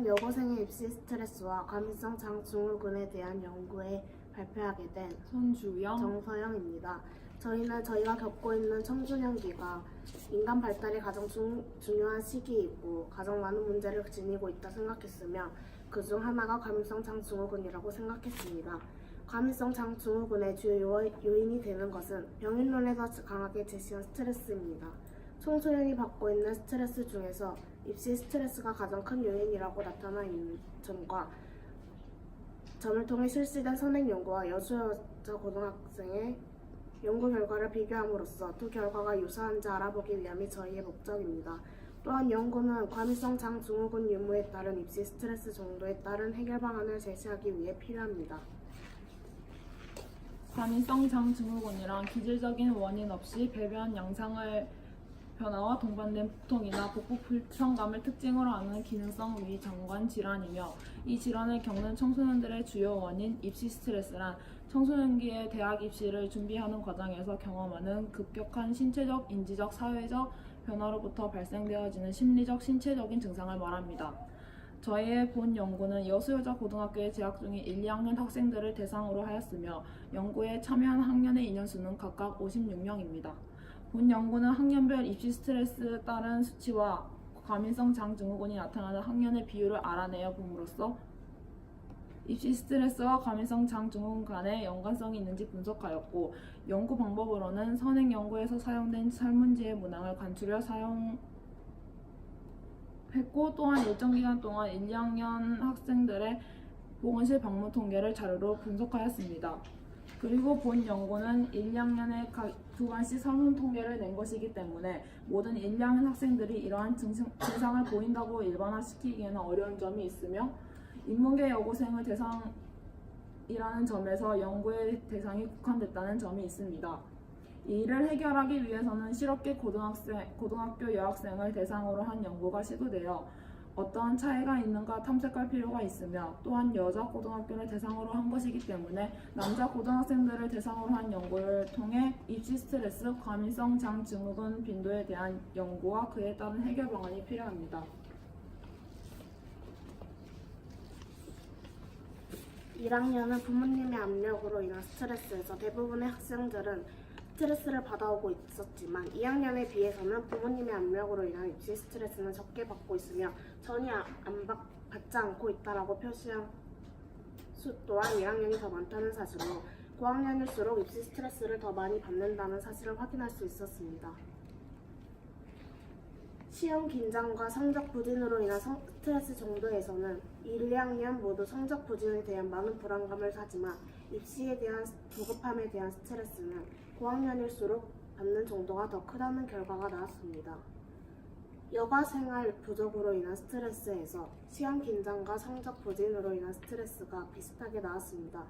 저희는 여고생의 입시 스트레스와 과민성 장증후군에 대한 연구에 발표하게 된 손주영, 정서영입니다. 저희는 저희가 겪고 있는 청소년기가 인간 발달의 가장 중요한 시기이고 가장 많은 문제를 지니고 있다 생각했으며 그중 하나가 과민성 장증후군이라고 생각했습니다. 과민성 장증후군의 주요 요인이 되는 것은 병인론에서 강하게 제시한 스트레스입니다. 청소년이 받고 있는 스트레스 중에서 입시 스트레스가 가장 큰 요인이라고 나타나 있는 점을 통해 실시된 선행 연구와 여수 여자 고등학생의 연구 결과를 비교함으로써 두 결과가 유사한지 알아보기 위함이 저희의 목적입니다. 또한 연구는 과민성 장증후군 유무에 따른 입시 스트레스 정도에 따른 해결 방안을 제시하기 위해 필요합니다. 과민성 장증후군이란 기질적인 원인 없이 배변 양상을 변화와 동반된 복통이나 복부 불편감을 특징으로 하는 기능성 위장관 질환이며 이 질환을 겪는 청소년들의 주요 원인 입시 스트레스란 청소년기의 대학 입시를 준비하는 과정에서 경험하는 급격한 신체적, 인지적, 사회적 변화로부터 발생되어지는 심리적, 신체적인 증상을 말합니다. 저희의 본 연구는 여수여자 고등학교에 재학 중인 1, 2학년 학생들을 대상으로 하였으며 연구에 참여한 학년의 인원수는 각각 56명입니다. 본 연구는 학년별 입시 스트레스에 따른 수치와 과민성 장증후군이 나타나는 학년의 비율을 알아내어 봄으로써 입시 스트레스와 과민성 장증후군 간의 연관성이 있는지 분석하였고 연구 방법으로는 선행 연구에서 사용된 설문지의 문항을 간추려 사용했고 또한 일정 기간 동안 1, 2학년 학생들의 보건실 방문 통계를 자료로 분석하였습니다. 그리고 본 연구는 1, 2학년에 각 주간씩 설문 통계를 낸 것이기 때문에 모든 1, 2학년 학생들이 이러한 증상을 보인다고 일반화시키기에는 어려운 점이 있으며 인문계 여고생을 대상이라는 점에서 연구의 대상이 국한됐다는 점이 있습니다. 이를 해결하기 위해서는 실업계 고등학교 여학생을 대상으로 한 연구가 시도되어 어떠한 차이가 있는가 탐색할 필요가 있으며 또한 여자 고등학교를 대상으로 한 것이기 때문에 남자 고등학생들을 대상으로 한 연구를 통해 입시 스트레스, 과민성 장증후군 빈도에 대한 연구와 그에 따른 해결 방안이 필요합니다. 1학년은 부모님의 압력으로 인한 스트레스에서 대부분의 학생들은 스트레스를 받아오고 있었지만 2학년에 비해서는 부모님의 압력으로 인한 입시 스트레스는 적게 받고 있으며 전혀 받지 않고 있다라고 표시한 수 또한 1학년이 더 많다는 사실로 고학년일수록 입시 스트레스를 더 많이 받는다는 사실을 확인할 수 있었습니다. 시험 긴장과 성적 부진으로 인한 스트레스 정도에서는 1, 2학년 모두 성적 부진에 대한 많은 불안감을 사지만 입시에 대한 조급함에 대한 스트레스는 고학년일수록 받는 정도가 더 크다는 결과가 나왔습니다. 여가 생활 부족으로 인한 스트레스에서 시험 긴장과 성적 부진으로 인한 스트레스가 비슷하게 나왔습니다.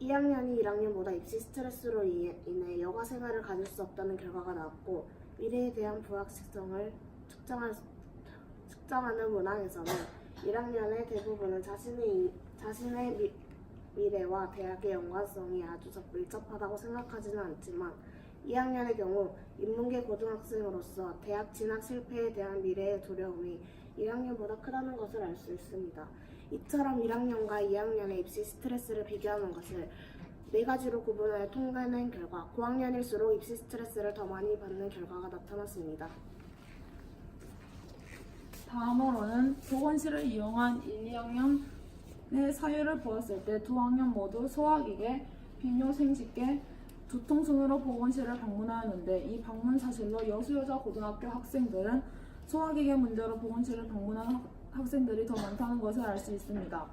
2학년이 1학년보다 입시 스트레스로 인해 여가 생활을 가질 수 없다는 결과가 나왔고 미래에 대한 불확실성을 측정하는 문항에서는 1학년의 대부분은 자신의 미래와 대학의 연관성이 아주 밀접하다고 생각하지는 않지만 2학년의 경우 인문계 고등학생으로서 대학 진학 실패에 대한 미래의 두려움이 1학년보다 크다는 것을 알 수 있습니다. 이처럼 1학년과 2학년의 입시 스트레스를 비교하는 것을 4가지로 구분하여 통계낸 결과 고학년일수록 입시 스트레스를 더 많이 받는 결과가 나타났습니다. 다음으로는 보건실을 이용한 1, 2학년의 사유를 보았을 때 두 학년 모두 소화기계, 비뇨 생식계, 두통 순으로 보건실을 방문하였는데 이 방문 사실로 여수여자 고등학교 학생들은 소화기계 문제로 보건실을 방문한 학생들이 더 많다는 것을 알 수 있습니다.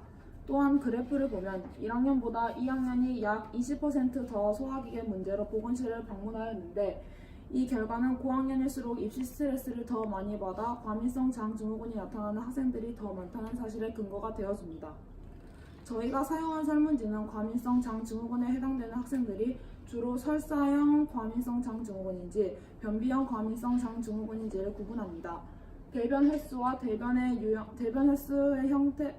또한 그래프를 보면 1학년보다 2학년이 약 20% 더 소화기계 문제로 보건실을 방문하였는데 이 결과는 고학년일수록 입시 스트레스를 더 많이 받아 과민성 장증후군이 나타나는 학생들이 더 많다는 사실에 근거가 되어줍니다. 저희가 사용한 설문지는 과민성 장증후군에 해당되는 학생들이 주로 설사형 과민성 장증후군인지 변비형 과민성 장증후군인지를 구분합니다. 대변 횟수와 대변 횟수의 형태를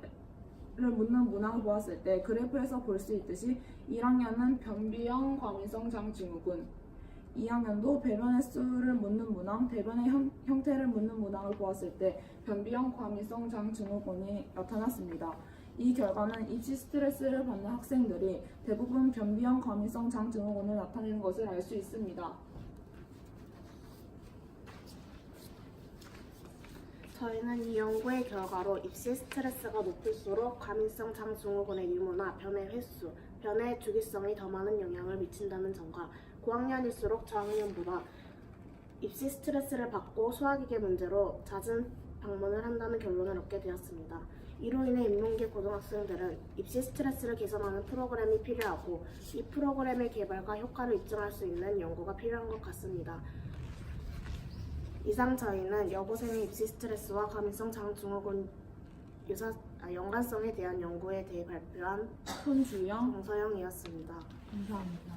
묻는 문항을 보았을 때 그래프에서 볼 수 있듯이 1학년은 변비형 과민성 장증후군, 2학년도 배변 횟수를 묻는 문항, 대변의 형태를 묻는 문항을 보았을 때 변비형 과민성 장 증후군이 나타났습니다. 이 결과는 입시 스트레스를 받는 학생들이 대부분 변비형 과민성 장 증후군을 나타내는 것을 알 수 있습니다. 저희는 이 연구의 결과로 입시 스트레스가 높을수록 과민성 장 증후군의 유무나 변의 횟수, 변의 주기성이 더 많은 영향을 미친다는 점과 고학년일수록 저학년보다 입시 스트레스를 받고 수학이계 문제로 잦은 방문을 한다는 결론을 얻게 되었습니다. 이로 인해 인문계 고등학생들은 입시 스트레스를 개선하는 프로그램이 필요하고 이 프로그램의 개발과 효과를 입증할 수 있는 연구가 필요한 것 같습니다. 이상 저희는 여고생의 입시 스트레스와 과민성 장 증후군 연관성에 대한 연구에 대해 발표한 손주영 정서영이었습니다. 감사합니다.